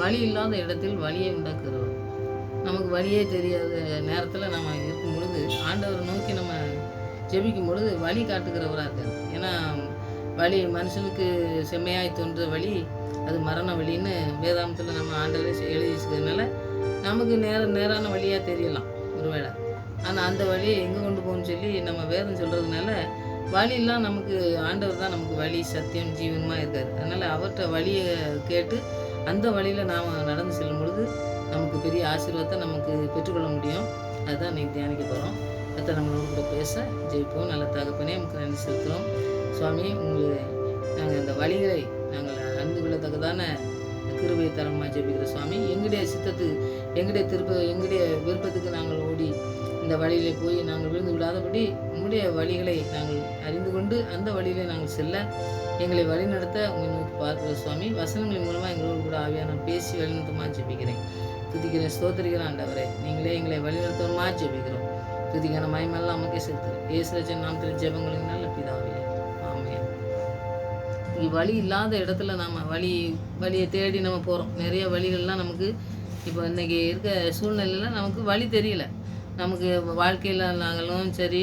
வழி இல்லாத இடத்தில் வழியை உண்டாக்குறவர். நமக்கு வழியே தெரியாத நேரத்தில் நம்ம இருக்கும் பொழுது ஆண்டவரை நோக்கி நம்ம ஜெபிக்கும் பொழுது வழி காட்டுகிறவராக இருக்கார். ஏன்னா வழி மனுஷனுக்கு செம்மையாய் தோன்ற வழி அது மரண வழின்னு வேதாந்தத்தில் நம்ம ஆண்டவரே எழுதி வச்சுக்கிறதுனால நமக்கு நேரான வழியாக தெரியலாம் ஒருவேளை. ஆனால் அந்த வழியை எங்கே கொண்டு போகணும்னு சொல்லி நம்ம வேதம் சொல்கிறதுனால வழியெல்லாம் நமக்கு ஆண்டவர் தான் நமக்கு வழி சத்தியம் ஜீவனமாக இருக்கார். அதனால் அவர்கிட்ட வழியை கேட்டு அந்த வழியில் நாம் நடந்து செல்லும் பொழுது நமக்கு பெரிய ஆசீர்வாதத்தை நமக்கு பெற்றுக்கொள்ள முடியும். அதுதான் இன்றைக்கி தியானிக்க போகிறோம். அதை நம்மளோட கூட பேச ஜெயிப்போம். நல்ல தகப்பனே நமக்கு நன்றி செலுத்துகிறோம். சுவாமி, நாங்கள் அந்த வழிகளை நாங்கள் அறிந்து கொள்ளத்தக்கதான கிருபையை தரமாக ஜெபிக்கிற சுவாமி, எங்களுடைய எங்களுடைய விருப்பத்துக்கு நாங்கள் ஓடி இந்த வழியிலே போய் நாங்கள் விழுந்து விடாதபடி உங்களுடைய வழிகளை நாங்கள் அறிந்து கொண்டு அந்த வழியிலே நாங்கள் செல்ல எங்களை வழிநடத்த உங்களை நோக்கி பார்க்கிற சுவாமி, வசனங்களின் மூலமாக எங்களோடு கூட ஆவியான பேசி வழிநடத்தமாக ஜெபிக்கிறேன். துதிக்கிறேன், ஸ்தோத்திரிக்கிறேன். ஆண்டவரே, நீங்களே எங்களை வழிநடத்தமாக ஜெபிக்கிறோம். துதிக்கான மயமெல்லாம் நமக்கே செலுத்துகிறேன். இயேசுவின் நாமத்தில் ஜெபங்களுக்கு நல்ல பிதாவே, ஆமென். வழி இல்லாத இடத்துல நாம் வழியை தேடி நம்ம போகிறோம். நிறைய வழிகள்லாம் நமக்கு இப்போ இன்றைக்கி இருக்க சூழ்நிலையில் நமக்கு வழி தெரியல. நமக்கு வாழ்க்கையில் நாங்களும் சரி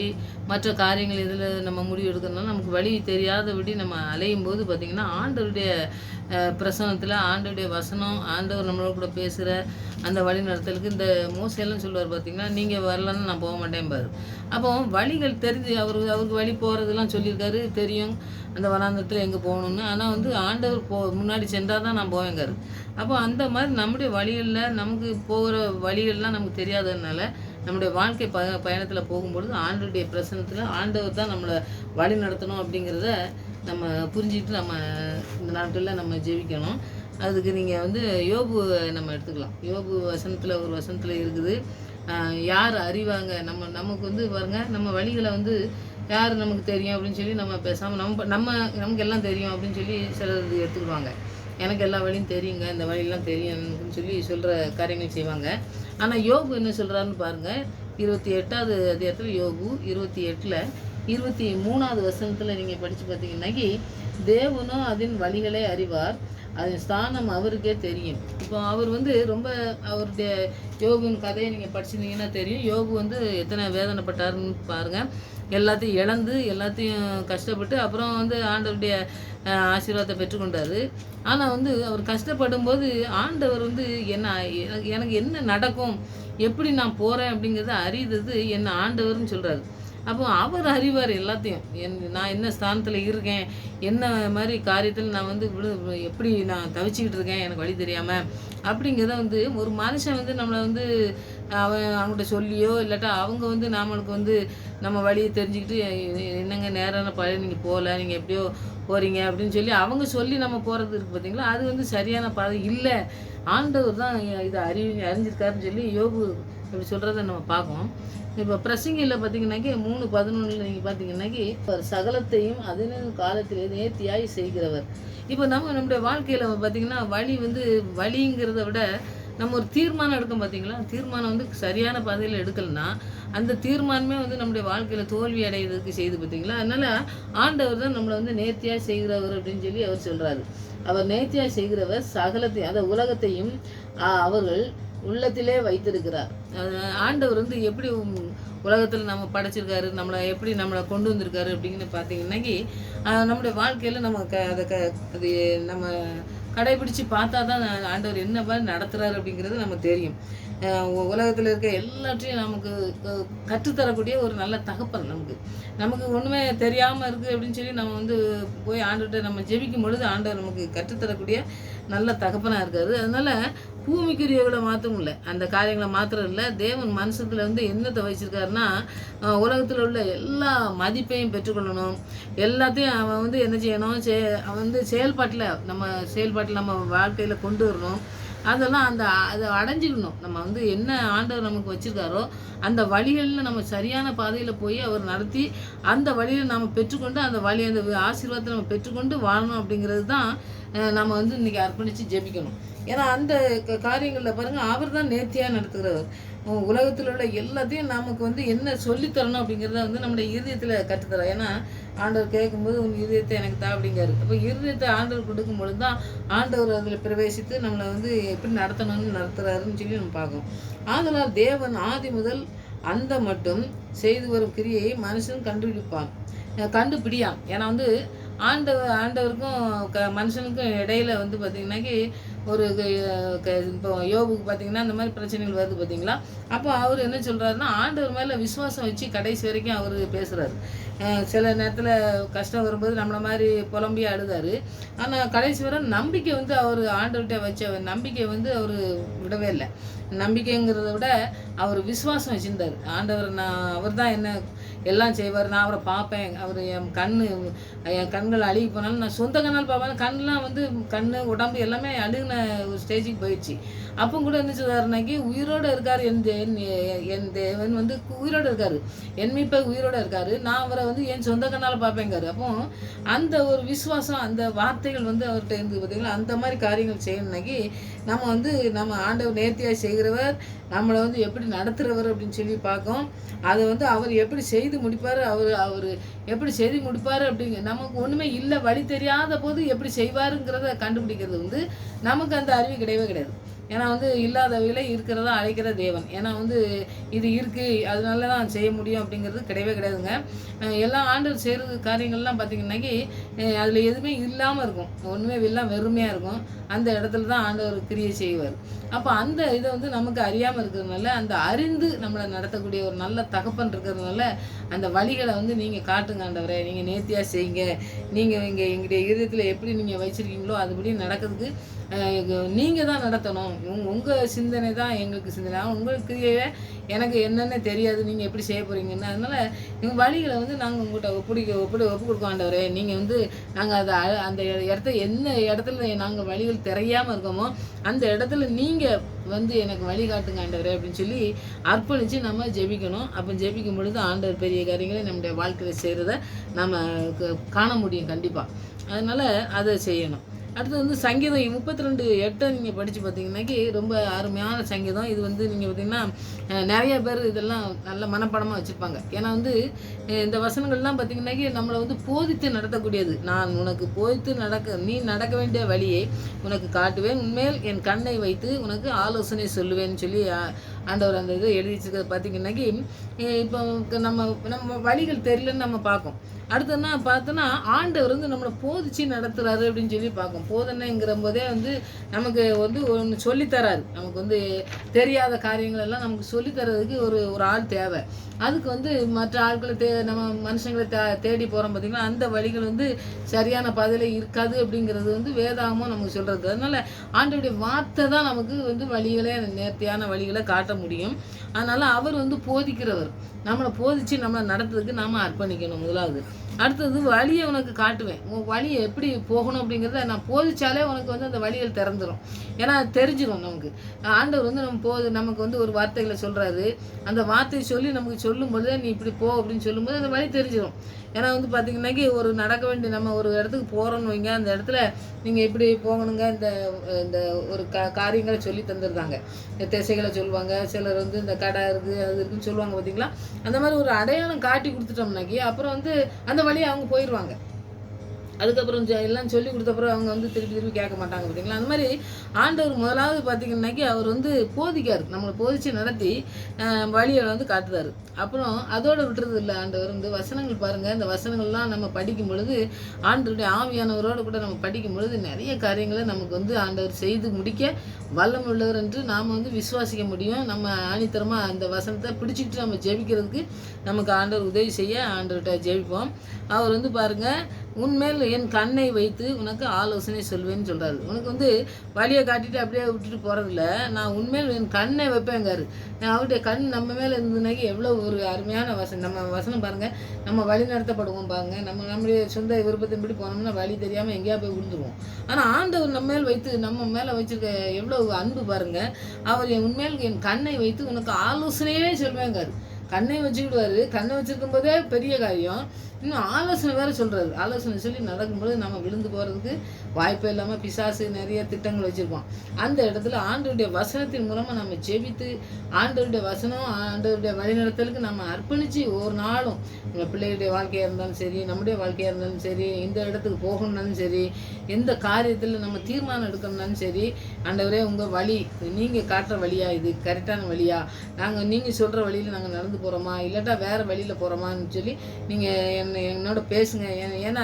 மற்ற காரியங்கள் இதில் நம்ம முடிவு எடுக்கிறதுனால நமக்கு வழி தெரியாதபடி நம்ம அலையும் போது பார்த்திங்கன்னா ஆண்டவருடைய பிரசனத்தில் ஆண்டவருடைய வசனம் ஆண்டவர் நம்மளோட கூட பேசுகிற அந்த வழி நடத்தலுக்கு இந்த மோசையெல்லாம் சொல்லுவார் பார்த்திங்கன்னா, நீங்கள் வரலன்னு நான் போக மாட்டேன் பாரு. அப்போ வழிகள் தெரிஞ்சு அவருக்கு வழி போகிறதுலாம் சொல்லியிருக்காரு, தெரியும் அந்த வனாந்தரத்தில் எங்கே போகணுன்னு. ஆனால் ஆண்டவர் முன்னாடி சென்றால் தான் நான் போவேங்காரு. அப்போ அந்த மாதிரி நம்முடைய வழிகளில் நமக்கு போகிற வழிகள்லாம் நமக்கு தெரியாததுனால நம்முடைய வாழ்க்கை பயணத்தில் போகும்பொழுது ஆண்டவருடைய பிரசனத்தில் ஆண்டவர் தான் நம்மளை வழி நடத்தணும் அப்படிங்கிறத நம்ம புரிஞ்சுக்கிட்டு நம்ம இந்த நாட்களில் நம்ம ஜெபிக்கணும். அதுக்கு நீங்கள் யோபு நம்ம எடுத்துக்கலாம். யோபு ஒரு வசனத்தில் இருக்குது, யார் அறிவாங்க நமக்கு பாருங்க, நம்ம வழிகளை யார் நமக்கு தெரியும் அப்படின்னு சொல்லி நம்ம பேசாமல் நமக்கு எல்லாம் தெரியும் அப்படின்னு சொல்லி சிலர் எடுத்துக்குவாங்க. எனக்கு எல்லா வழியும் தெரியுங்க, இந்த வழியெல்லாம் தெரியும் எனக்குன்னு சொல்லி சொல்கிற காரியங்கள் செய்வாங்க. ஆனால் யோபு என்ன சொல்கிறாருன்னு பாருங்கள். 28வது அதிகாரத்தில் யோபு 28ல் 23வது வசனத்தில் நீங்கள் படித்து பார்த்தீங்கன்னாக்கி, தேவனோ அதன் வழிகளை அறிவார், அதன் ஸ்தானம் அவருக்கே தெரியும். இப்போ அவர் ரொம்ப அவருடைய யோபுவின் கதையை நீங்கள் படிச்சிருந்தீங்கன்னா தெரியும். யோபு எத்தனை வேதனைப்பட்டாருன்னு பாருங்கள். எல்லாத்தையும் இழந்து எல்லாத்தையும் கஷ்டப்பட்டு அப்புறம் ஆண்டவருடைய ஆசீர்வாதத்தை பெற்றுக்கொண்டார். ஆனால் அவர் கஷ்டப்படும் போது ஆண்டவர் எனக்கு என்ன நடக்கும், எப்படி நான் போகிறேன் அப்படிங்கிறத அறிந்தது என்ன ஆண்டவர்னு சொல்கிறாரு. அப்போ அவர் அறிவார் எல்லாத்தையும். நான் என்ன ஸ்தானத்தில் இருக்கேன், என்ன மாதிரி காரியத்தில் நான் எப்படி நான் தவிச்சிக்கிட்டு இருக்கேன் எனக்கு வழி தெரியாமல் அப்படிங்கிறத ஒரு மனுஷன் நம்மளை அவங்கள்ட்ட சொல்லியோ இல்லாட்டா அவங்க நம்மளுக்கு நம்ம வழியை தெரிஞ்சுக்கிட்டு என்னங்க நேரான பழைய நீங்கள் போகல, நீங்கள் எப்படியோ போகிறீங்க அப்படின்னு சொல்லி அவங்க சொல்லி நம்ம போகிறது இருக்குது பார்த்தீங்களா, அது சரியான பாதை இல்லை. ஆண்டவர் தான் இதை அறிஞ்சிருக்காருன்னு சொல்லி யோபு இப்படி சொல்கிறத நம்ம பார்க்கோம். இப்போ பிரசங்கியில் பார்த்தீங்கன்னாக்கி 3:11 நீங்கள் பார்த்தீங்கன்னாக்கி, சகலத்தையும் அதனின் காலத்திலே நேர்த்தியாய் செய்கிறவர். இப்போ நம்முடைய வாழ்க்கையில் பார்த்திங்கன்னா வழிங்கிறத விட நம்ம ஒரு தீர்மானம் எடுக்கோம் பார்த்தீங்களா, தீர்மானம் சரியான பாதையில் எடுக்கலைன்னா அந்த தீர்மானமே நம்முடைய வாழ்க்கையில் தோல்வி அடைகிறதுக்கு செய்து பார்த்தீங்களா. அதனால் ஆண்டவர் தான் நம்மளை நேர்த்தியாக செய்கிறவர் அப்படின்னு சொல்லி அவர் சொல்கிறாரு. அவர் நேர்த்தியாக செய்கிறவர் சகலத்தையும், அந்த உலகத்தையும் அவர்கள் உள்ளத்திலே வைத்திருக்கிறார். ஆண்டவர் எப்படி உலகத்தில் நம்ம படைச்சிருக்காரு, நம்மளை கொண்டு வந்திருக்காரு அப்படின்னு பார்த்தீங்கன்னாக்கி, நம்முடைய வாழ்க்கையில் நம்ம அது நம்ம கடைபிடிச்சு பார்த்தா தான் ஆண்டவர் என்ன மாதிரி நடத்துகிறாரு அப்படிங்கிறது நமக்கு தெரியும். உலகத்தில் இருக்க எல்லாத்தையும் நமக்கு கற்றுத்தரக்கூடிய ஒரு நல்ல தகப்பன் நமக்கு ஒன்றுமே தெரியாமல் இருக்குது அப்படின்னு சொல்லி நம்ம போய் ஆண்டவர்கிட்ட நம்ம ஜெபிக்கும் பொழுது ஆண்டவர் நமக்கு கற்றுத்தரக்கூடிய நல்ல தகப்பனாக இருக்காரு. அதனால் பூமிக்குரியவங்களை மாற்றவும் இல்லை, அந்த காரியங்களை மாத்திரம் இல்லை, தேவன் மனுஷத்தில் என்னத்தை வச்சுருக்காருன்னா உலகத்தில் உள்ள எல்லா மதிப்பையும் பெற்றுக்கொள்ளணும். எல்லாத்தையும் அவன் என்ன செய்யணும், அவன் செயல்பாட்டில் நம்ம வாழ்க்கையில் கொண்டு வரணும். அதெல்லாம் அதை அடைஞ்சிக்கணும். நம்ம என்ன ஆண்டவர் நமக்கு வச்சுருக்காரோ அந்த வழிகளில் நம்ம சரியான பாதையில் போய் அவர் நடத்தி அந்த வழியில் நம்ம பெற்றுக்கொண்டு அந்த ஆசீர்வாதத்தை நம்ம பெற்றுக்கொண்டு வாழணும் அப்படிங்கிறது தான் நம்ம இன்றைக்கி அர்ப்பணித்து ஜெபிக்கணும். ஏன்னா அந்த காரியங்களில் பாருங்கள், அவர் தான் நேர்த்தியாக நடத்துகிறவர். உலகத்தில் உள்ள எல்லாத்தையும் நமக்கு வந்து என்ன சொல்லித்தரணும் அப்படிங்கிறத வந்து நம்முடைய இருதயத்தில் கற்றுத்தரோம். ஏன்னா ஆண்டவர் கேட்கும்போது உன் இருதயத்தை எனக்கு தா அப்படிங்காரு. அப்போ இருதயத்தை ஆண்டவர் கொடுக்கும் பொழுது தான் ஆண்டவர் அதில் பிரவேசித்து நம்மளை வந்து எப்படி நடத்தணும்னு நடத்துகிறாருன்னு சொல்லி நம்ம பார்க்கணும். ஆதலால் தேவன் ஆதி முதல் அந்த மட்டும் செய்து வரும் கிரியையை மனுஷன் கண்டுபிடியான். ஏன்னா வந்து ஆண்டவருக்கும் மனுஷனுக்கும் இடையில வந்து பார்த்திங்கனாக்கி ஒரு இப்போ யோபுக்கு பார்த்திங்கன்னா அந்த மாதிரி பிரச்சனைகள் வருது பார்த்திங்களா. அப்போ அவர் என்ன சொல்கிறாருன்னா, ஆண்டவர் மேலே விசுவாசம் வச்சு கடைசி வரைக்கும் அவர் பேசுகிறாரு. சில நேரத்தில் கஷ்டம் வரும்போது நம்மளை மாதிரி புலம்பி அழுதார். ஆனால் கடைசி வரை நம்பிக்கை வந்து அவர் ஆண்டவர்கிட்ட வச்ச நம்பிக்கை வந்து அவர் விடவே இல்லை. நம்பிக்கைங்கிறத விட அவர் விசுவாசம் வச்சுருந்தார். அவர் தான் என்ன எல்லாம் செய்வார், நான் அவரை பார்ப்பேன், அவர் என் கண்கள் அழுகி போனாலும் நான் சொந்த கண்ணால் பார்ப்பேன். கண்ணெலாம் வந்து உடம்பு எல்லாமே அழுகின ஒரு ஸ்டேஜுக்கு போயிடுச்சு. அப்போ கூட என்ன சொல்றாருனாக்கி, உயிரோடு இருக்கார், என் தேவன் வந்து உயிரோடு இருக்கார், என் மீட்பர் உயிரோடு இருக்கார், நான் அவரை வந்து என் சொந்த கண்ணால் பார்ப்பேங்காரு. அப்போ அந்த ஒரு விசுவாசம், அந்த வார்த்தைகள் வந்து அவர்கிட்ட இருந்து பார்த்தீங்களா, அந்த மாதிரி காரியங்கள் செய்யணும்னாக்கி நம்ம ஆண்டவர் நேர்த்தியாக செய்கிறவர், நம்மளை வந்து எப்படி நடத்துகிறவர் அப்படின்னு சொல்லி பார்க்கோம். அதை வந்து அவர் எப்படி செய்து முடிப்பார், அவர் எப்படி செய்து முடிப்பார் அப்படிங்க. நமக்கு ஒன்றுமே இல்லை, வழி தெரியாத போது எப்படி செய்வாருங்கிறத கண்டுபிடிக்கிறது வந்து நமக்கு அந்த அறிவு கிடையவே கிடையாது. ஏன்னா வந்து இல்லாதவைகளை இருக்கிறதா அழைக்கிற தேவன். ஏன்னா வந்து இது இருக்குது அதனால தான் செய்ய முடியும் அப்படிங்கிறது கிடையவே கிடையாதுங்க. எல்லா ஆண்டவர் செய்கிறது காரியங்கள்லாம் பார்த்திங்கன்னாக்கி அதில் எதுவுமே இல்லாமல் இருக்கும், ஒன்றுமே எல்லாம் வெறுமையாக இருக்கும். அந்த இடத்துல தான் ஆண்டவர் கிரியை செய்வார். அப்போ அந்த இதை வந்து நமக்கு அறியாமல் இருக்கிறதுனால, அந்த அறிந்து நம்மளை நடத்தக்கூடிய ஒரு நல்ல தகப்பன் இருக்கிறதுனால, அந்த வழிகளை வந்து நீங்கள் காட்டுங்க ஆண்டவரே, நீங்கள் நேர்த்தியாக செய்யுங்க, நீங்கள் எங்களுடைய இதயத்தில் எப்படி நீங்கள் வச்சுருக்கீங்களோ அதுபடி நடக்கிறதுக்கு நீங்கள் தான் நடத்தணும். உங்கள் சிந்தனை தான் எங்களுக்கு சிந்தனை, உங்களுக்கு கிரியையை எனக்கு என்னென்ன தெரியாது, நீங்கள் எப்படி செய்ய போகிறீங்கன்னு. அதனால் எங்கள் வழிகளை வந்து நாங்கள் உங்கள்கிட்ட ஒப்பு கொடுக்க ஆண்டவரே. நீங்கள் வந்து நாங்கள் அந்த எந்த இடத்துல நாங்கள் வழிகள் தெரியாமல் இருக்கோமோ அந்த இடத்துல நீங்கள் வந்து எனக்கு வழிகாட்டுங்க ஆண்டவரே அப்படின்னு சொல்லி அர்ப்பணித்து நம்ம ஜெபிக்கணும். அப்போ ஜெபிக்கும் பொழுது ஆண்டவர் பெரிய காரியங்களை நம்முடைய வாழ்க்கையில் செய்கிறத நம்ம காண முடியும் கண்டிப்பாக. அதனால் அதை செய்யணும். அடுத்து வந்து சங்கீதம் 32:8 நீங்கள் படித்து பார்த்தீங்கன்னாக்கி ரொம்ப அருமையான சங்கீதம். இது வந்து நீங்கள் பார்த்திங்கன்னா நிறைய பேர் இதெல்லாம் நல்ல மனப்பாடமாக வச்சுருப்பாங்க. ஏன்னா வந்து இந்த வசனங்கள்லாம் பார்த்திங்கன்னாக்கி நம்மளை வந்து போதித்து நடத்தக்கூடியது. நான் உனக்கு போதித்து நீ நடக்க வேண்டிய வழியை உனக்கு காட்டுவேன், உன்மேல் என் கண்ணை வைத்து உனக்கு ஆலோசனை சொல்லுவேன்னு சொல்லி ஆண்டவர் அந்த இதை எழுதி வச்சுருக்கிறது. பார்த்திங்கன்னாக்கி இப்போ நம்ம வழிகள் தெரியலன்னு நம்ம பார்க்கோம். அடுத்ததுன்னா பார்த்தோன்னா ஆண்டவர் வந்து நம்மளை போதிச்சு நடத்துகிறாரு அப்படின்னு சொல்லி பார்க்கும். போதனைங்கிற போதே வந்து நமக்கு வந்து ஒன்று சொல்லித்தராரு. நமக்கு வந்து தெரியாத காரியங்கள் எல்லாம் நமக்கு சொல்லித்தரதுக்கு ஒரு ஆள் தேவை. அதுக்கு வந்து மற்ற ஆட்களை நம்ம மனுஷங்களை தேடி போகிறோம் பார்த்திங்கன்னா, அந்த வழிகள் வந்து சரியான பதிலே இருக்காது அப்படிங்கிறது வந்து வேதாகமும் நமக்கு சொல்கிறது. அதனால் ஆண்டவருடைய வார்த்தை தான் நமக்கு வந்து வழிகளே நேர்த்தியான வழிகளை காட்ட முடியும். அதனால் அவர் வந்து போதிக்கிறவர். நம்மளை போதித்து நம்மளை நடத்துறதுக்கு நாம் அர்ப்பணிக்கணும் முதலாவது. அடுத்தது வழியை உனக்கு காட்டுவேன், உன் வழியை எப்படி போகணும் அப்படிங்கிறத நான் போதிச்சாலே உனக்கு வந்து அந்த வழிகள் திறந்துடும். ஏன்னா தெரிஞ்சிடும் நமக்கு. ஆண்டவர் வந்து நமக்கு வந்து ஒரு வார்த்தைகளை சொல்கிறாரு. அந்த வார்த்தையை சொல்லி நமக்கு சொல்லும்போது நீ இப்படி போ அப்படின்னு சொல்லும்போது அந்த வழி தெரிஞ்சிடும். ஏன்னா வந்து பார்த்திங்கன்னாக்கி நடக்க வேண்டிய நம்ம ஒரு இடத்துக்கு போகிறோன்னு வைங்க, அந்த இடத்துல நீங்கள் இப்படி போகணுங்க, இந்த ஒரு காரியங்களை சொல்லி தந்துருந்தாங்க. இந்த திசைகளை சொல்லுவாங்க, சிலர் வந்து இந்த கடை இருக்குது அது இருக்குதுன்னு சொல்லுவாங்க பார்த்திங்களா. அந்த மாதிரி ஒரு அடையாளம் காட்டி கொடுத்துட்டோம்னாக்கி அப்புறம் வந்து அந்த வழியை அவங்க போயிடுவாங்க. அதுக்கப்புறம் எல்லாம் சொல்லி கொடுத்தப்பறம் அவங்க வந்து திருப்பி கேட்க மாட்டாங்க பார்த்தீங்களா. அந்த மாதிரி ஆண்டவர் முதலாவது பார்த்திங்கன்னாக்கி அவர் வந்து போதிக்கார், நம்மளை போதிச்சு நடத்தி வழியை வந்து காட்டுறாரு. அப்புறம் அதோடு விட்டுறது இல்லை ஆண்டவர். வந்து வசனங்கள் பாருங்கள், இந்த வசனங்கள்லாம் நம்ம படிக்கும் பொழுது ஆண்டவருடைய ஆவியானவரோடு கூட நம்ம படிக்கும் பொழுது நிறைய காரியங்களை நமக்கு வந்து ஆண்டவர் செய்து முடிக்க வல்லம் உள்ளவர் என்று நாம் வந்து விசுவாசிக்க முடியும். நம்ம ஆணித்தரமாக அந்த வசனத்தை பிடிச்சிக்கிட்டு நம்ம ஜெபிக்கிறதுக்கு நமக்கு ஆண்டவர் உதவி செய்ய ஆண்டவர்கிட்ட ஜெபிப்போம். அவர் வந்து பாருங்கள், உன்மேல் என் கண்ணை வைத்து உனக்கு ஆலோசனை சொல்வேன்னு சொல்கிறாரு. உனக்கு வந்து வழியை காட்டிட்டு அப்படியே விட்டுட்டு போகிறதில்ல, நான் உன்மேல் என் கண்ணை வைப்பேங்காரு. அவருடைய கண் நம்ம மேலே இருந்ததுனாக்கி எவ்வளோ ஒரு அருமையான வசனம். நம்ம வசனம் பாருங்கள், நம்ம வழி நடத்தப்படுவோம் பாருங்கள். நம்மளுடைய சொந்த விருப்பத்தின்படி போனோம்னா வழி தெரியாமல் எங்கேயா போய் விழுந்துருவோம். ஆனால் ஆண்டவர் நம்ம மேல் வைத்து நம்ம மேலே வச்சுருக்க எவ்வளோ அன்பு பாருங்கள். அவர் உன்மேல் என் கண்ணை வைத்து உனக்கு ஆலோசனையே சொல்வேங்காரு. கண்ணை வச்சுக்கிடுவார். கண்ணை வச்சுருக்கும் போதே பெரிய காரியம். இன்னும் ஆலோசனை வேறு சொல்கிறாரு. ஆலோசனை சொல்லி நடக்கும்போது நம்ம விழுந்து போகிறதுக்கு வாய்ப்பே இல்லாமல் பிசாசு நிறைய திட்டங்கள் வச்சுருப்போம். அந்த இடத்துல ஆண்டவருடைய வசனத்தின் மூலமாக நம்ம ஜெபித்து ஆண்டவருடைய வசனம் ஆண்டவருடைய வழிநடத்தலுக்கு நம்ம அர்ப்பணித்து ஒவ்வொரு நாளும் நம்ம பிள்ளைகளுடைய வாழ்க்கையாக இருந்தாலும் சரி, நம்முடைய வாழ்க்கையாக இருந்தாலும் சரி, இந்த இடத்துக்கு போகணுன்னாலும் சரி, எந்த காரியத்தில் நம்ம தீர்மானம் எடுக்கணும்னாலும் சரி, ஆண்டவரே உங்கள் வழி நீங்கள் காட்டுற வழியா, இது கரெக்டான வழியா, நீங்கள் சொல்கிற வழியில் நாங்கள் நடந்து போகிறோமா, இல்லாட்டா வேறு வழியில் போகிறோமான்னு சொல்லி நீங்கள் என்னோட பேசுங்க. ஏன்னா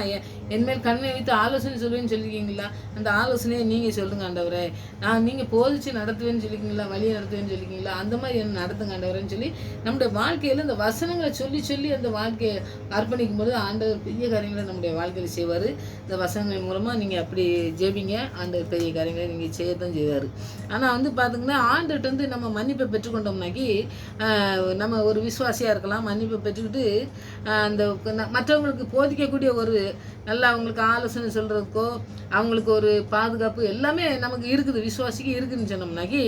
என்மேல் கண்ணை வைத்து ஆலோசனை சொல்லுவேன்னு சொல்லியிருக்கீங்களா, அந்த ஆலோசனையை நீங்கள் சொல்லுங்கள் ஆண்டவரே. நீங்கள் போதிச்சு நடத்துவேன்னு சொல்லியிருக்கீங்களா, வழியை நடத்துவேன்னு சொல்லியிருக்கீங்களா, அந்த மாதிரி என்ன நடத்துங்க ஆண்டவரேன்னு சொல்லி நம்முடைய வாழ்க்கையில் இந்த வசனங்களை சொல்லி சொல்லி அந்த வாழ்க்கையை அர்ப்பணிக்கும் போது ஆண்டவர் பெரிய காரியங்களை நம்முடைய வாழ்க்கையில் செய்வார். இந்த வசனங்கள் மூலமாக நீங்கள் அப்படி ஜெபிங்க, ஆண்டவர் பெரிய காரியங்களை நீங்கள் செய்யத்தான் செய்வார். ஆனால் வந்து பார்த்திங்கன்னா ஆண்டவர்கிட்ட நம்ம மன்னிப்பை பெற்றுக்கொண்டோம்னாக்கி நம்ம ஒரு விசுவாசியாக இருக்கலாம். மன்னிப்பை பெற்றுக்கிட்டு அந்த மற்றவங்களுக்கு போதிக்கக்கூடிய ஒரு நல்லா அவங்களுக்கு ஆலோசனை சொல்கிறதுக்கோ அவங்களுக்கு ஒரு பாதுகாப்பு எல்லாமே நமக்கு இருக்குது, விசுவாசிக்கு இருக்குதுன்னு சொன்னோம்னாக்கி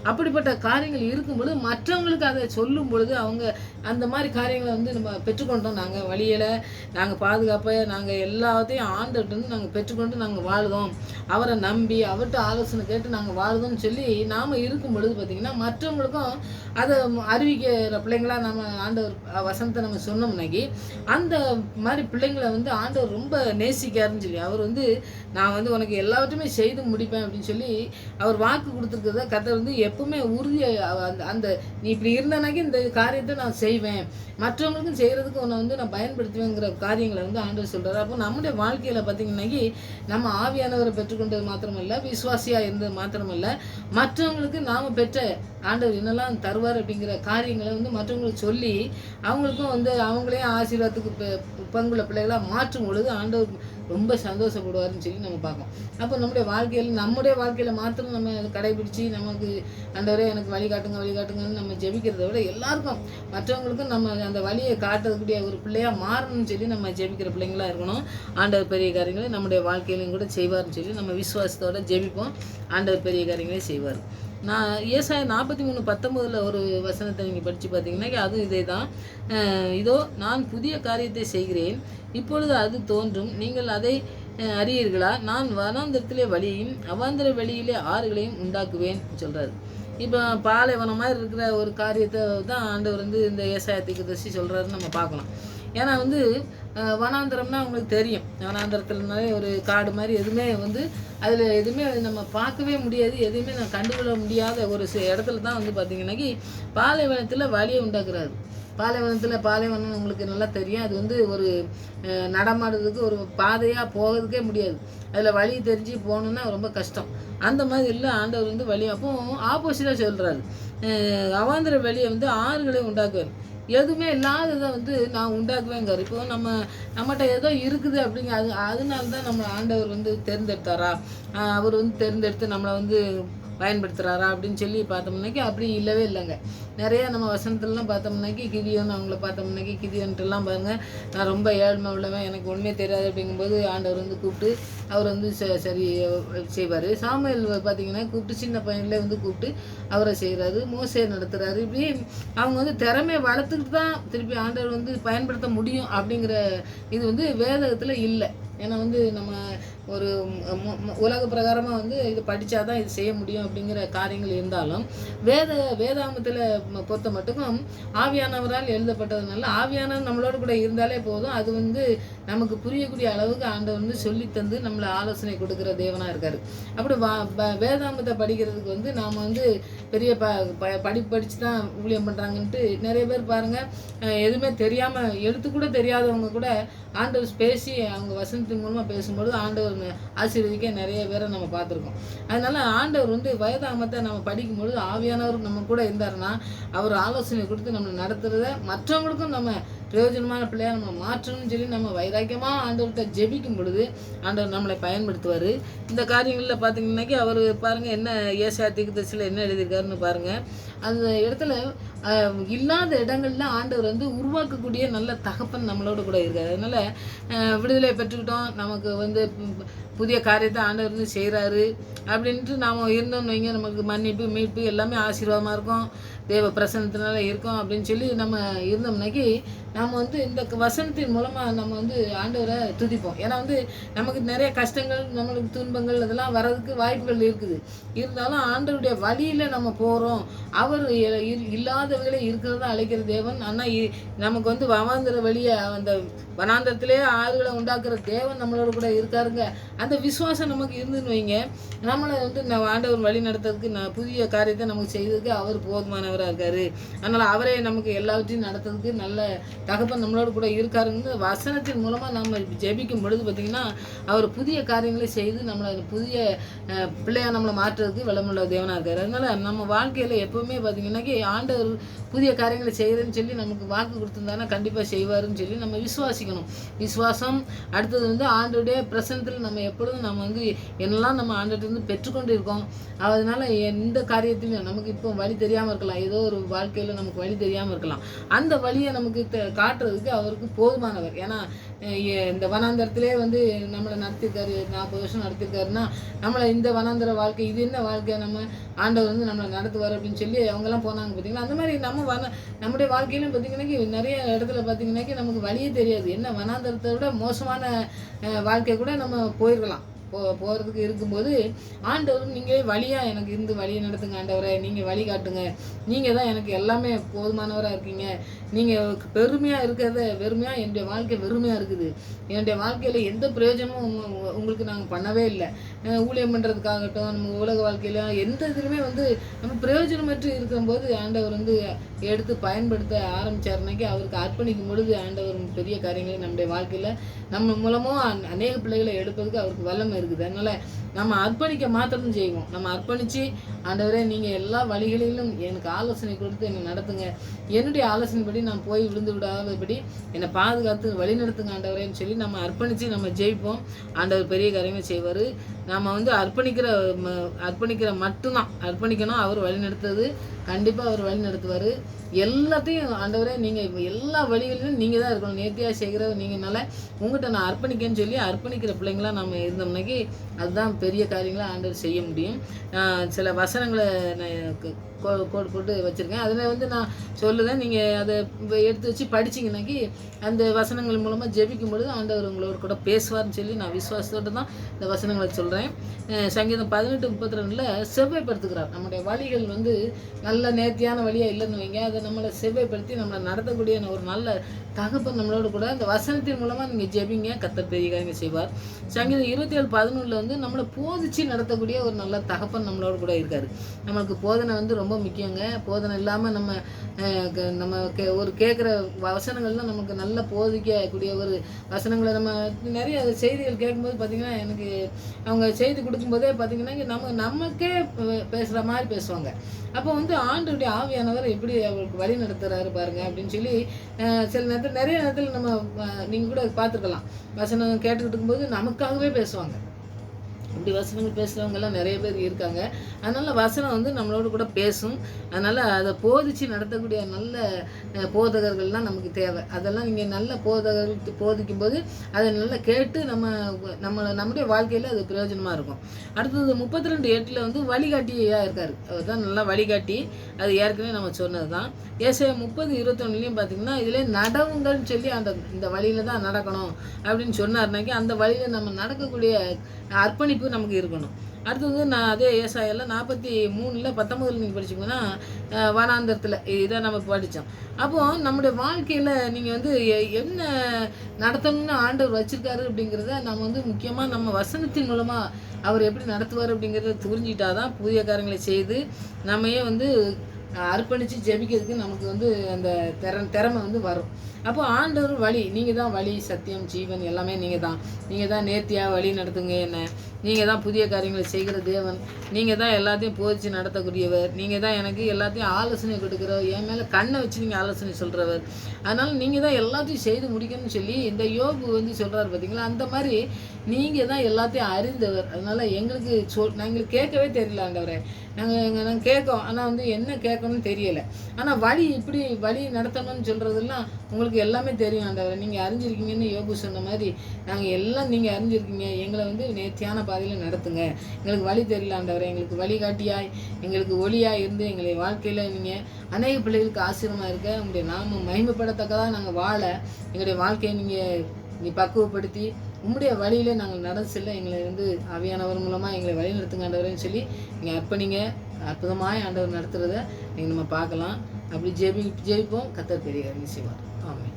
அப்படிப்பட்ட காரியங்கள் இருக்கும்பொழுது மற்றவங்களுக்கு அதை சொல்லும் பொழுது அவங்க அந்த மாதிரி காரியங்களை வந்து நம்ம பெற்றுக்கொண்டோம். நாங்கள் வழியில் நாங்கள் பாதுகாப்பை நாங்கள் எல்லாத்தையும் ஆண்டவர்கிட்ட நாங்கள் பெற்றுக்கொண்டு நாங்கள் வாழுதோம், அவரை நம்பி அவர்கிட்ட ஆலோசனை கேட்டு நாங்கள் வாழுதோம்னு சொல்லி நாம் இருக்கும் பொழுது பார்த்திங்கன்னா மற்றவங்களுக்கும் அதை அறிவிக்கிற பிள்ளைங்களா நம்ம ஆண்டவர் வசனத்தை நம்ம சொன்னோம்னாக்கி அந்த மாதிரி பிள்ளைங்களை வந்து ஆண்டவர் ரொம்ப நேசிக்காருன்னு சொல்லி அவர் வந்து நான் வந்து உனக்கு எல்லாவற்றுமே செய்து முடிப்பேன் அப்படின்னு சொல்லி அவர் வாக்கு கொடுத்துருக்கிறத கர்த்தர் வந்து எப்பவுமே உறுதியாக அந்த நீ இப்படி இருந்தனாக்கி இந்த காரியத்தை நான் செய்வேன், மற்றவங்களுக்கும் செய்கிறதுக்கு உன்னை வந்து நான் பயன்படுத்துவேங்கிற காரியங்களை வந்து ஆண்டவர் சொல்கிறார். அப்போ நம்முடைய வாழ்க்கையில் பார்த்திங்கன்னாக்கி நம்ம ஆவியானவரை பெற்றுக்கொண்டது மாத்திரமல்ல, விசுவாசியாக இருந்தது மாத்திரமல்ல, மற்றவங்களுக்கு நாம் பெற்ற ஆண்டவர் என்னெல்லாம் தருவார் அப்படிங்கிற காரியங்களை வந்து மற்றவங்களுக்கு சொல்லி அவங்களுக்கும் வந்து அவங்களையும் ஆசீர்வாதத்துக்கு பங்குள்ள பிள்ளைகளாக மாற்றும் பொழுது ஆண்டவர் ரொம்ப சந்தோஷப்படுவார்னு சொல்லி நம்ம பார்ப்போம். அப்போ நம்முடைய வாழ்க்கையில் மாத்திரம் நம்ம கடைபிடிச்சி நமக்கு ஆண்டவரே எனக்கு வழிகாட்டுங்கன்னு நம்ம ஜெபிக்கிறத விட எல்லாருக்கும் மற்றவங்களுக்கும் நம்ம அந்த வழியை காட்டக்கூடிய ஒரு பிள்ளையாக மாறணும்னு சொல்லி நம்ம ஜெபிக்கிற பிள்ளைங்களாக இருக்கணும். ஆண்டவர் பெரிய காரியங்களை நம்முடைய வாழ்க்கையிலையும் கூட செய்வார்னு சொல்லி நம்ம விசுவாசத்தோடு ஜெபிப்போம். ஆண்டவர் பெரிய காரியங்களே செய்வார். நான் ஏசாயா 43:19 ஒரு வசனத்தை நீங்கள் படித்து பார்த்தீங்கன்னா அதுவும் இதே தான். இதோ நான் புதிய காரியத்தை செய்கிறேன், இப்பொழுது அது தோன்றும், நீங்கள் அதை அறியீர்களா? நான் வனாந்தரத்திலே வழியையும் அவாந்தர வெளியிலே ஆறுகளையும் உண்டாக்குவேன் சொல்கிறார். இப்போ பாலைவனம் மாதிரி இருக்கிற ஒரு காரியத்தை தான் ஆண்டவர் வந்து இந்த ஏசாயா தீர்க்கதரிசி சொல்கிறாருன்னு நம்ம பார்க்கலாம். ஏன்னா வந்து வனாந்தரம்னா அவங்களுக்கு தெரியும், வனாந்தரத்துலனாலே ஒரு காடு மாதிரி எதுவுமே வந்து அதில் எதுவுமே நம்ம பார்க்கவே முடியாது, எதுவுமே நான் கண்டுகொள்ள முடியாத ஒரு இடத்துல தான் வந்து பார்த்திங்கன்னாக்கி பாலைவனத்தில் வழியை உண்டாக்குறாரு. பாலைவனம் உங்களுக்கு நல்லா தெரியும், அது வந்து ஒரு நடமாடுறதுக்கு ஒரு பாதையாக போகிறதுக்கே முடியாது, அதில் வழி தெரிஞ்சு போகணுன்னா ரொம்ப கஷ்டம். அந்த மாதிரி இல்லை ஆண்டவர் வந்து வழி அப்போ ஆப்போசிட்டாக சொல்கிறாரு, அவாந்திர வழியை வந்து ஆறுகளை உண்டாக்குவார், எதுவுமே இல்லாததை வந்து நான் உண்டாக்குவேங்கார். இப்போ நம்மகிட்ட ஏதோ இருக்குது அப்படிங்க அதனால தான் நம்ம ஆண்டவர் வந்து தேர்ந்தெடுத்தாரா, அவர் வந்து தேர்ந்தெடுத்து நம்மளை வந்து பயன்படுத்துகிறாரா அப்படின்னு சொல்லி பார்த்தோம்னாக்கி அப்படி இல்லவே இல்லைங்க. நிறையா நம்ம வசனத்துலலாம் பார்த்தோம்னாக்கி கிதியோன் அவங்கள பார்த்தோம்னாக்கி கிதியோன்ட்டுலாம் பாருங்கள், நான் ரொம்ப ஏழ்மை உள்ளவன், எனக்கு ஒன்றுமே தெரியாது அப்படிங்கும்போது ஆண்டவர் வந்து கூப்பிட்டு அவர் வந்து சரி செய்வார். சாமுவேல் பார்த்திங்கன்னா கூப்பிட்டு சின்ன பையன்லேயே வந்து கூப்பிட்டு அவரை செய்கிறாரு, மோசே நடத்துகிறாரு. இப்படி அவங்க வந்து திறமையை வளர்த்துக்கிட்டு தான் திருப்பி ஆண்டவர் வந்து பயன்படுத்த முடியும் அப்படிங்கிற இது வந்து வேதத்தில் இல்லை. ஏன்னா வந்து நம்ம ஒரு உலக பிரகாரமாக வந்து இது படித்தா தான் இது செய்ய முடியும் அப்படிங்கிற காரியங்கள் இருந்தாலும் வேதாமத்தில் பொறுத்த மட்டுக்கும் ஆவியானவரால் எழுதப்பட்டதுனால ஆவியானவர் நம்மளோட கூட இருந்தாலே போதும், அது வந்து நமக்கு புரியக்கூடிய அளவுக்கு ஆண்டவர் வந்து சொல்லித்தந்து நம்மளை ஆலோசனை கொடுக்குற தேவனாக இருக்கார். அப்படி வேதாமத்தை படிக்கிறதுக்கு வந்து நாம் வந்து பெரிய படித்து தான் ஊழியம் பண்ணுறாங்கன்ட்டு நிறைய பேர் பாருங்கள், எதுவுமே தெரியாமல் எழுத்து கூட தெரியாதவங்க கூட ஆண்டவர் பேசி அவங்க வசனத்தின் மூலமாக பேசும்பொழுது ஆண்டவர் ஆசீர்வதிக்க நிறைய பேரை நம்ம பார்த்துருக்கோம். அதனால் ஆண்டவர் வந்து வேதாகமத்தை நம்ம படிக்கும்பொழுது ஆவியானவர் நம்ம கூட இருந்தாருன்னா அவர் ஆலோசனை கொடுத்து நம்மளை நடத்துகிறத மற்றவங்களுக்கும் நம்ம பிரயோஜனமான பிள்ளையாக நம்ம மாற்றணும்னு சொல்லி நம்ம வைராக்கியமாக ஆண்டவர்கிட்ட ஜெபிக்கும் பொழுது ஆண்டவர் நம்மளை பயன்படுத்துவார். இந்த காரியங்களில் பார்த்தீங்கன்னாக்கி அவர் பாருங்கள் என்ன ஏசாயா தீர்க்கதரிசியில் என்ன எழுதியிருக்காருன்னு பாருங்கள். அந்த இடத்துல இல்லாத இடங்கள்ல ஆண்டவர் வந்து உருவாக்கக்கூடிய நல்ல தகப்பன் நம்மளோட கூட இருக்காரு. அதனால் விடுதலை பெற்றுக்கிட்டோம், நமக்கு வந்து புதிய காரியத்தை ஆண்டவர் வந்து செய்கிறாரு அப்படின்ட்டு நாம் இருந்தோம்னு வைங்க, நமக்கு மன்னிப்பு மீட்பு எல்லாமே ஆசீர்வாதமாக இருக்கும், தேவ பிரசன்னத்தினால இருக்கும் அப்படின்னு சொல்லி நம்ம இருந்தோம்னாக்கி நம்ம வந்து இந்த வசனத்தின் மூலமாக நம்ம வந்து ஆண்டவரை துதிப்போம். ஏன்னா வந்து நமக்கு நிறைய கஷ்டங்கள், நம்மளுக்கு துன்பங்கள் அதெல்லாம் வர்றதுக்கு வாய்ப்புகள் இருக்குது. இருந்தாலும் ஆண்டவருடைய வழியில் நம்ம போகிறோம். அவர் இல்லாதவர்களே இருக்கிறதா அழைக்கிற தேவன். ஆனால் நமக்கு வந்து வனாந்திர வழியை, அந்த வனாந்திரத்திலே ஆறுகளை உண்டாக்குற தேவன் நம்மளோட கூட இருக்காருங்க. அந்த விசுவாசம் நமக்கு இருந்துன்னு வைங்க, நம்மளை வந்து ஆண்டவர் வழி நடத்துறதுக்கு புதிய காரியத்தை நமக்கு செய்ததுக்கு அவர் போதுமானவராக இருக்கார். அதனால் அவரே நமக்கு எல்லாவற்றையும் நடத்துறதுக்கு நல்ல தகப்பன் நம்மளோட கூட இருக்காருங்க. வசனத்தின் மூலமாக நம்ம ஜெபிக்கும் பொழுது பார்த்திங்கன்னா அவர் புதிய காரியங்களை செய்து நம்மளை புதிய பிள்ளையாக நம்மளை மாற்றுறதுக்கு வளமுள்ள தேவனாக இருக்கார். அதனால் நம்ம வாழ்க்கையில் எப்போவுமே பார்த்திங்கன்னாக்கி ஆண்டவர் புதிய காரியங்களை செய்கிறேன்னு சொல்லி நமக்கு வாக்கு கொடுத்துருந்தாங்கன்னா கண்டிப்பாக செய்வாருன்னு சொல்லி நம்ம விசுவாசிக்கணும். விசுவாசம் அடுத்தது வந்து ஆண்டோடைய பிரசனத்தில் நம்ம எப்பொழுதும் நம்ம வந்து என்னெல்லாம் நம்ம ஆண்டோட்டிருந்து பெற்றுக்கொண்டு இருக்கோம். அதனால் எந்த காரியத்திலையும் நமக்கு இப்போ வழி தெரியாமல் இருக்கலாம், ஏதோ ஒரு வாழ்க்கையில் நமக்கு வழி தெரியாமல் இருக்கலாம், அந்த வழியை நமக்கு காட்டுறதுக்கு அவருக்கு போதுமானவர். ஏன்னா இந்த வனாந்தரத்திலே வந்து நம்மளை நடத்திருக்காரு, 40 வருஷம் நடத்திருக்காருன்னா நம்மளை இந்த வனாந்தர வாழ்க்கை இது என்ன வாழ்க்கை, நம்ம ஆண்டவர் வந்து நம்மளை நடத்துவார் அப்படின்னு சொல்லி அவங்கெல்லாம் போனாங்க பார்த்தீங்களா. அந்த மாதிரி நம்முடைய வாழ்க்கையிலும் பார்த்திங்கன்னாக்கி நிறைய இடத்துல பார்த்திங்கன்னாக்கி நமக்கு வழியே தெரியாது. என்ன வனாந்தரத்தை விட மோசமான வாழ்க்கை கூட நம்ம போயிருக்கலாம். போகிறதுக்கு இருக்கும்போது ஆண்டவர் நீங்களே வழியாக எனக்கு இருந்து வழியை நடத்துங்க ஆண்டவரை, நீங்கள் வழி காட்டுங்க, நீங்கள் தான் எனக்கு எல்லாமே போதுமானவராக இருக்கீங்க, நீங்கள் பெருமையாக இருக்கிறத வெறுமையாக என்னுடைய வாழ்க்கை வெறுமையாக இருக்குது, என்னுடைய வாழ்க்கையில் எந்த பிரயோஜனமும் உங்களுக்கு நாங்கள் பண்ணவே இல்லை, ஊழியம் பண்ணுறதுக்காகட்டும் நம்ம உலக வாழ்க்கையில் எந்த இதுலையுமே வந்து நம்ம பிரயோஜனமற்று இருக்கும்போது ஆண்டவர் வந்து எடுத்து பயன்படுத்த ஆரம்பித்தாருனாக்கி அவருக்கு அர்ப்பணிக்கும் பொழுது ஆண்டவர் பெரிய காரியங்களை நம்முடைய வாழ்க்கையில் நம்ம மூலமாக அநேக பிள்ளைகளை எடுப்பதுக்கு அவருக்கு வல்லமை இருக்குது. அதனால் நம்ம அர்ப்பணிக்க மாத்திரம் செய்வோம். நம்ம அர்ப்பணித்து ஆண்டவரே நீங்கள் எல்லா வழிகளிலும் எனக்கு ஆலோசனை கொடுத்து என்னை நடத்துங்க, என்னுடைய ஆலோசனைப்படி நான் போய் விழுந்து விடாதபடி என்னை பாதுகாத்து வழி நடத்துங்க ஆண்டவரேன்னு சொல்லி நம்ம அர்ப்பணித்து நம்ம ஜெயிப்போம். ஆண்டவர் பெரிய காரியங்களை செய்வார். நம்ம வந்து அர்ப்பணிக்கிற மட்டும்தான் அர்ப்பணிக்கணும். அவர் வழி நடத்துறது கண்டிப்பாக அவர் வழி நடத்துவார். எல்லாத்தையும் ஆண்டவரே நீங்கள் எல்லா வழிகளிலும் நீங்கள் தான் இருக்கணும், நேர்த்தியாக செய்கிற நீங்கள்னால உங்கள்கிட்ட நான் அர்ப்பணிக்கேன்னு சொல்லி அர்ப்பணிக்கிற பிள்ளைங்களாம் நம்ம இருந்தோம்னாக்கி அதுதான் பெரிய காரியங்களை ஆண்டவர் செய்ய முடியும். சில வசனங்களை நான் கோடு போட்டு வச்சுருக்கேன், அதில் வந்து நான் சொல்லுவேன், நீங்கள் அதை எடுத்து வச்சு படிச்சிங்கனாக்கி அந்த வசனங்கள் மூலமாக ஜெபிக்கும் பொழுது ஆண்டவர் உங்களோட கூட பேசுவார்னு சொல்லி நான் விசுவாசத்தோடு தான் இந்த வசனங்களை சொல்கிறேன். சங்கீதம் 18:32 செவ்வாய்ப்படுத்துகிறார். நம்முடைய வழிகள் வந்து நல்ல நேர்த்தியான வழியாக இல்லைன்னு வைங்க, அதை நம்மளை செவ்வாய்ப்படுத்தி நம்மளை நடத்தக்கூடிய ஒரு நல்ல தகப்பன் நம்மளோட கூட இந்த வசனத்தின் மூலமாக நீங்கள் ஜெபிங்க, கர்த்தர் பெரிய காரியங்கள் செய்வார். சங்கீதம் 27:11 வந்து நம்மளை போதிச்சு நடத்தக்கூடிய ஒரு நல்ல தகப்பன் நம்மளோட கூட இருக்கார். நம்மளுக்கு போதனை வந்து ரொம்ப முக்கியங்க. போதனை இல்லாமல் நம்ம ஒரு கேட்குற வசனங்கள்லாம் நமக்கு நல்லா போதிக்கக்கூடிய ஒரு வசனங்களை நம்ம நிறைய செய்திகள் கேட்கும்போது பார்த்திங்கன்னா எனக்கு அவங்க செய்தி கொடுக்கும்போதே பார்த்திங்கன்னா நமக்கே பேசுகிற மாதிரி பேசுவாங்க. அப்போ வந்து ஆண்டவருடைய ஆவியானவர் எப்படி அவருக்கு வழி நடத்துகிறாரு பாருங்க அப்படின்னு சொல்லி சில நேரத்தில் நிறைய நேரத்தில் நம்ம நீங்கள் கூட பார்த்துருக்கலாம், வசனம் கேட்டுக்கிட்டு இருக்கும்போது நமக்காகவே பேசுவாங்க. இப்படி வசனங்கள் பேசுகிறவங்கெல்லாம் நிறைய பேர் இருக்காங்க. அதனால் வசனம் வந்து நம்மளோட கூட பேசும். அதனால் அதை போதிச்சு நடத்தக்கூடிய நல்ல போதகர்கள்லாம் நமக்கு தேவை. அதெல்லாம் நீங்கள் நல்ல போதகர்கள் போதிக்கும்போது அதை நல்லா கேட்டு நம்முடைய வாழ்க்கையில் அது பிரயோஜனமாக இருக்கும். அடுத்தது 32:8 வந்து வழிகாட்டியாக இருக்கார். அவர் தான் நல்லா வழிகாட்டி. அது ஏற்கனவே நம்ம சொன்னது தான். ஏசாயா 30:21 பார்த்திங்கன்னா இதிலே நடவுங்கள்னு சொல்லி இந்த வழியில் தான் நடக்கணும் அப்படின்னு சொன்னார்னாக்கி அந்த வழியில் நம்ம நடக்கக்கூடிய அர்ப்பணிப்பு நமக்கு இருக்கணும். அடுத்தது நான் அதே ஏசாயால 43:19 நீங்கள் படிச்சிங்கன்னா வனாந்தரத்தில் இதை நம்ம படித்தோம். அப்போது நம்முடைய வாழ்க்கையில் நீங்கள் வந்து என்ன நடத்தணும்னு ஆண்டவர் வச்சுருக்காரு அப்படிங்கிறத நம்ம வந்து முக்கியமாக நம்ம வசனத்தின் மூலமாக அவர் எப்படி நடத்துவார் அப்படிங்கிறத புரிஞ்சிட்டா தான் புதிய காரியங்களை செய்து நம்மையே வந்து அர்ப்பணித்து ஜெபிக்கிறதுக்கு நமக்கு வந்து அந்த திறமை வந்து வரும். அப்போ ஆண்டவர் வழி, நீங்கள் தான் வழி, சத்தியம், ஜீவன் எல்லாமே நீங்கள் தான் நேர்த்தியாக வழி நடத்துங்க என்ன. நீங்கள் தான் புதிய காரியங்களை செய்கிற தேவன். நீங்கள் தான் எல்லாத்தையும் போதிச்சு நடத்தக்கூடியவர். நீங்கள் தான் எனக்கு எல்லாத்தையும் ஆலோசனை கொடுக்குறவர். என் மேலே கண்ணை வச்சு நீங்கள் ஆலோசனை சொல்கிறவர். அதனால் நீங்கள் தான் எல்லாத்தையும் செய்து முடிக்கணும்னு சொல்லி இந்த யோபு சொல்கிறார் பார்த்தீங்களா. அந்த மாதிரி நீங்கள் தான் எல்லாத்தையும் அறிந்தவர். அதனால் எங்களுக்கு கேட்கவே தெரியல ஆண்டவரே. நாங்கள் கேட்கோம், ஆனால் என்ன கேட்கணும்னு தெரியலை. ஆனால் இப்படி வழி நடத்தணும்னு சொல்கிறதெல்லாம் உங்களுக்கு எல்லாமே தெரியும் ஆண்டவரே. நீங்கள் அறிஞ்சிருக்கீங்கன்னு யோபு சொன்ன மாதிரி நாங்கள் எல்லாம் நீங்கள் அறிஞ்சிருக்கீங்க. எங்களை நேர்த்தியான பாதையில் நடத்துங்க. எங்களுக்கு வழி தெரியல ஆண்டவரே. எங்களுக்கு வழிகாட்டியாய், எங்களுக்கு ஒளியாய் இருந்து எங்களை வாழ்க்கையில் நீங்கள் அநேக பிள்ளைகளுக்கு ஆசீர்வாதமாக இருக்க, உங்களுடைய நாமம் மகிமைப்படத்தக்கதாக நாங்கள் வாழ எங்களுடைய வாழ்க்கையை நீ பக்குவப்படுத்தி உம்முடைய வழியிலே நாங்கள் நடந்து செல்ல எங்களை ஆவியானவர் மூலமாக எங்களை வழி நடத்துங்க ஆண்டவரேன்னு சொல்லி நீங்கள் அர்ப்பணிங்க. அற்புதமாய் ஆண்டவர் நடத்துகிறத நீங்கள் நம்ம பார்க்கலாம். அப்படி ஜெபிப்போம். கர்த்தர் பெரிய காரியம் செய்வார். ஆமென்.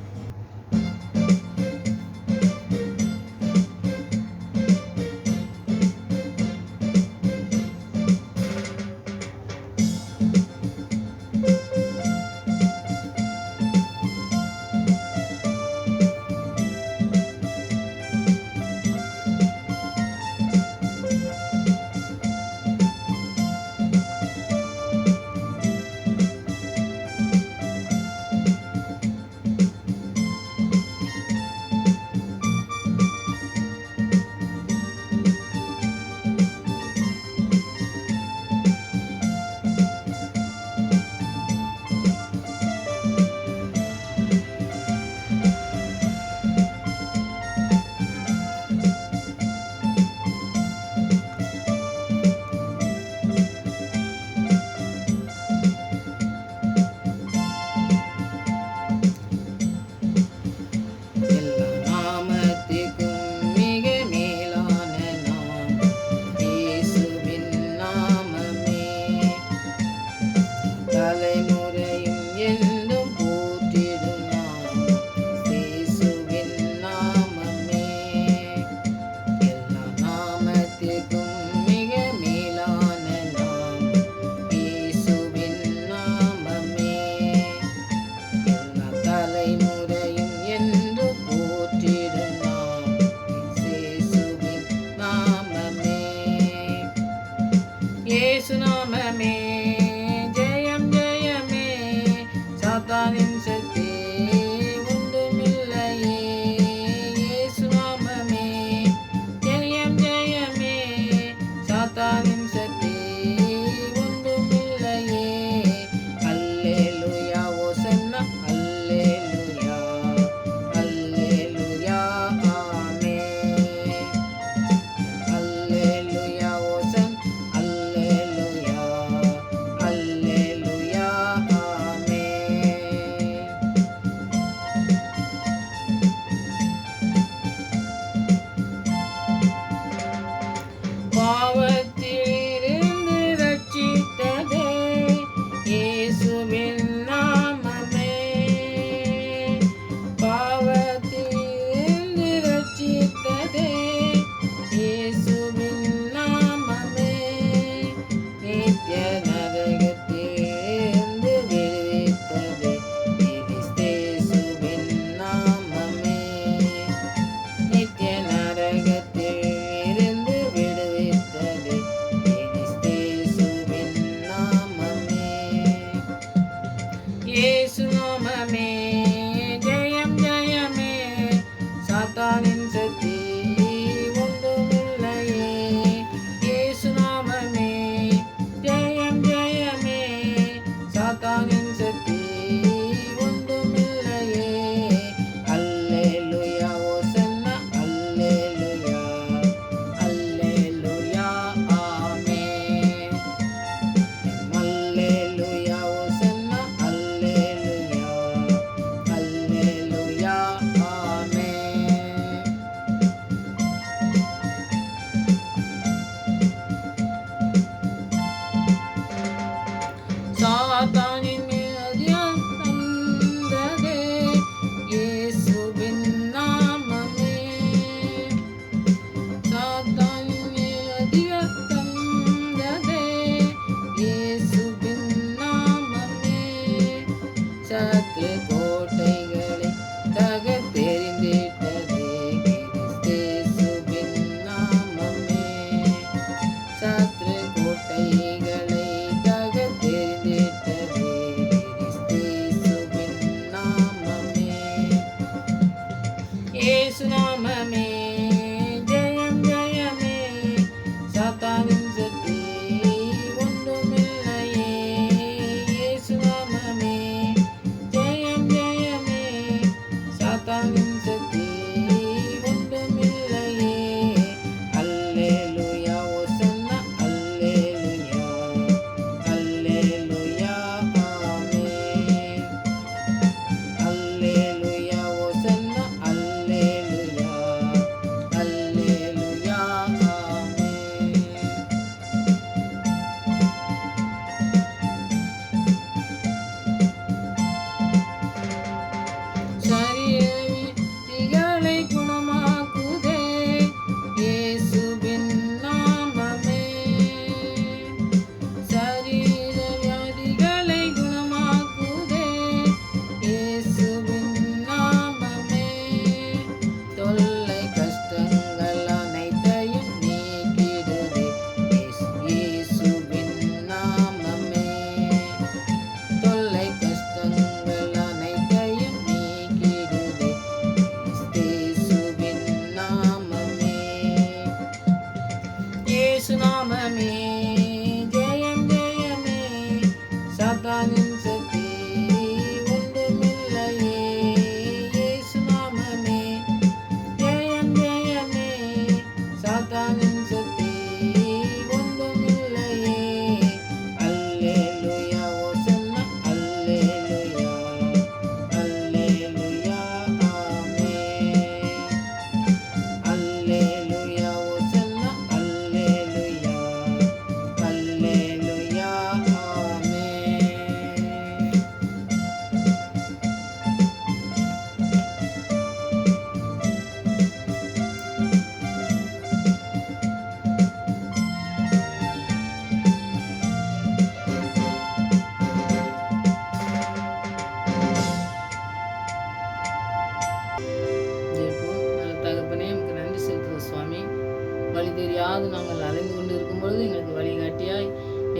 வழி தெரியாது நாங்கள் அலைந்து கொண்டு இருக்கும் பொழுது எங்களுக்கு வழிகாட்டியாய்,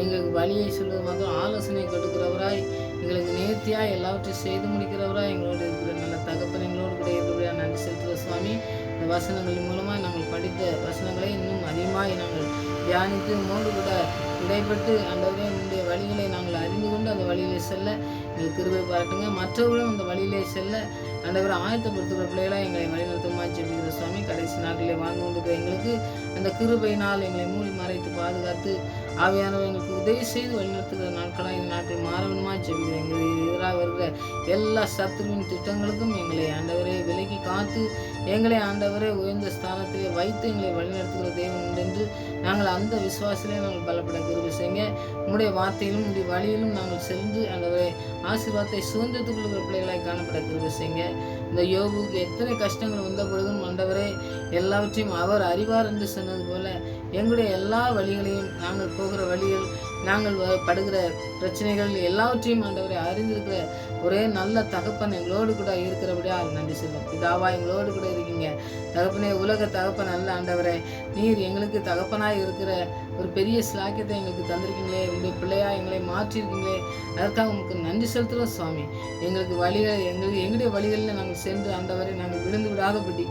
எங்களுக்கு வழியை சொல்வது மாத்திரம் ஆலோசனை கொடுக்கிறவராய், எங்களுக்கு நேர்த்தியாய் எல்லாவற்றையும் செய்து முடிக்கிறவராய் எங்களோடு இருக்கிற நல்ல தகப்பன் எங்களோடு கூட இருக்கிற நன்றி செலுத்துகிற சுவாமி. இந்த வசனங்களின் மூலமாக நாங்கள் படித்த வசனங்களை இன்னும் அதிகமாக நாங்கள் தியானித்து உங்களோடு கூட இடைப்பட்டு ஆண்டவரே உங்களுடைய வழிகளை நாங்கள் அறிந்து கொண்டு அந்த வழியிலே செல்ல எங்களுக்கு கிருபை பாராட்டுங்க. மற்றவர்களும் அந்த வழியிலே செல்ல ஆண்டவரை ஆயத்தப்படுத்துகிற பிள்ளைகளாக எங்களை வழிநடத்துமா ஜெபிக்கிற சுவாமி. கடைசி நாட்களிலே வாழ்ந்து கொண்டிருக்கிற எங்களுக்கு அந்த கிருபையினால் எங்களை மூடி மறைத்து பாதுகாத்து ஆவியானவர் எங்களுக்கு உதவி செய்து வழிநடத்துகிற நாட்களாக இந்த நாட்கள் மாறவனுமா ஜெபிக்கிறேன். எங்களுக்கு எதிராக வருகிற எல்லா சத்துருவின் திட்டங்களுக்கும் எங்களை ஆண்டவரை விலக்கி காத்து எங்களை ஆண்டவரை உயர்ந்த ஸ்தானத்திலே வைத்து எங்களை வழிநடத்துகிற தேவன் உண்டென்று நாங்கள் அந்த விசுவாசிலே நாங்கள் பலப்பட கிருபை செய்யுங்க. உங்களுடைய வார்த்தையிலும் உங்களுடைய வழியிலும் நாங்கள் சென்று ஆண்டவரை ஆசீர்வாதத்தை சுதந்திரத்துக் கொள்கிற பிள்ளைகளாய் காணப்பட கிருபை செய்யுங்க. இந்த யோபுக்கு எத்தனை கஷ்டங்கள் வந்த பொழுதும் ஆண்டவரே எல்லாவற்றையும் அவர் அறிவார் என்று சொன்னது போல எங்களுடைய எல்லா வழிகளையும் நாங்கள் போகிற வழிகள் நாங்கள் படுகிற பிரச்சனைகள் எல்லாவற்றையும் ஆண்டவரை அறிந்திருக்கிற ஒரே நல்ல தகப்பன் எங்களோடு கூட இருக்கிறபடியா நன்றி சொல்லும். பிதாவா எங்களோடு கூட இருக்கீங்க தகப்பனே. உலக தகப்பன் அல்ல ஆண்டவரே, நீர் எங்களுக்கு தகப்பனாய் இருக்கிற ஒரு பெரிய சிலாக்கியத்தை எங்களுக்கு தந்திருக்கீங்களே, உங்களுடைய பிள்ளையா எங்களை மாற்றிருக்கீங்களே, அதற்காக உங்களுக்கு நன்றி செலுத்துகிறோம் சுவாமி. எங்களுக்கு வழிகளை எங்களுடைய வழிகளில் நாங்கள் சென்று ஆண்டவரை நாங்கள் விழுந்து விடாதபடி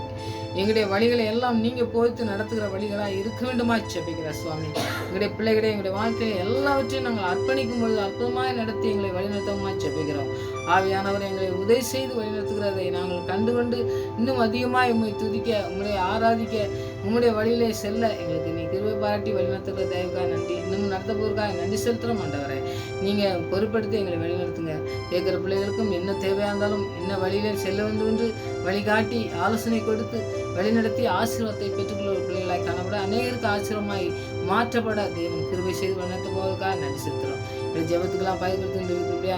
எங்களுடைய வழிகளை எல்லாம் நீங்கள் போய்த்து நடத்துகிற வழிகளாக இருக்க வேண்டுமா செபிக்கிற சுவாமி. எங்களுடைய பிள்ளைகளை எங்களுடைய வாழ்க்கையை எல்லாவற்றையும் நாங்கள் அர்ப்பணிக்கும் பொழுது அற்புதமாக நடத்தி எங்களை வழிநடத்தமா செபிக்கிறோம். ஆவியானவர் எங்களை உதவி செய்து வழிநடத்துகிறதை நாங்கள் கண்டுகொண்டு இன்னும் அதிகமாக உண்மை துதிக்க, உங்களை ஆராதிக்க, உங்களுடைய வழியிலே செல்ல எங்களுக்கு நீ கிருபை பாராட்டி வழிநடத்துகிற தயவுக்காக நன்றி. இன்னும் நடத்த போருக்காக நன்றி செலுத்துகிறோம் ஆண்டவரே. நீங்கள் பொறுப்படுத்தி எங்களை வழிநடத்துங்க. கேட்குற பிள்ளைகளுக்கும் என்ன தேவையாக இருந்தாலும் என்ன வழியிலே செல்ல வேண்டும் என்று வழிகாட்டி ஆலோசனை கொடுத்து வழிநடத்தி ஆசீர்வாதத்தை பெற்றுக்கொள்ள பிள்ளைகளாய் காணப்பட அநேகருக்கு ஆசீர்வமாய் மாற்றப்பட தேவன் கிருபை செய்து வழிநடத்த போவதற்காக நன்றி செலுத்துகிறோம். ஜெபத்துக்கெல்லாம் பயன்படுத்தி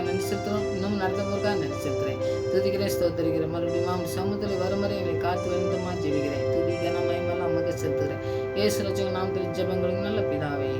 நன்றி செலுத்துகிறோம். இன்னும் நடத்த போவதற்காக நன்றி செலுத்துகிறேன். துதிக்கிறேன், ஸ்தோத்திரிக்கிறேன். மறுபடியும் சமூகத்தில் வரும் வரை எங்களை காத்து வழிநடத்தமா ஜெபிக்கிறேன். துதிக்க நம்ம மயமெல்லாம் நமக்கு செலுத்துகிறேன். இயேசு ரட்சகர் நாமத்தில் ஜெபங்களுக்கு நல்ல பிதாவே.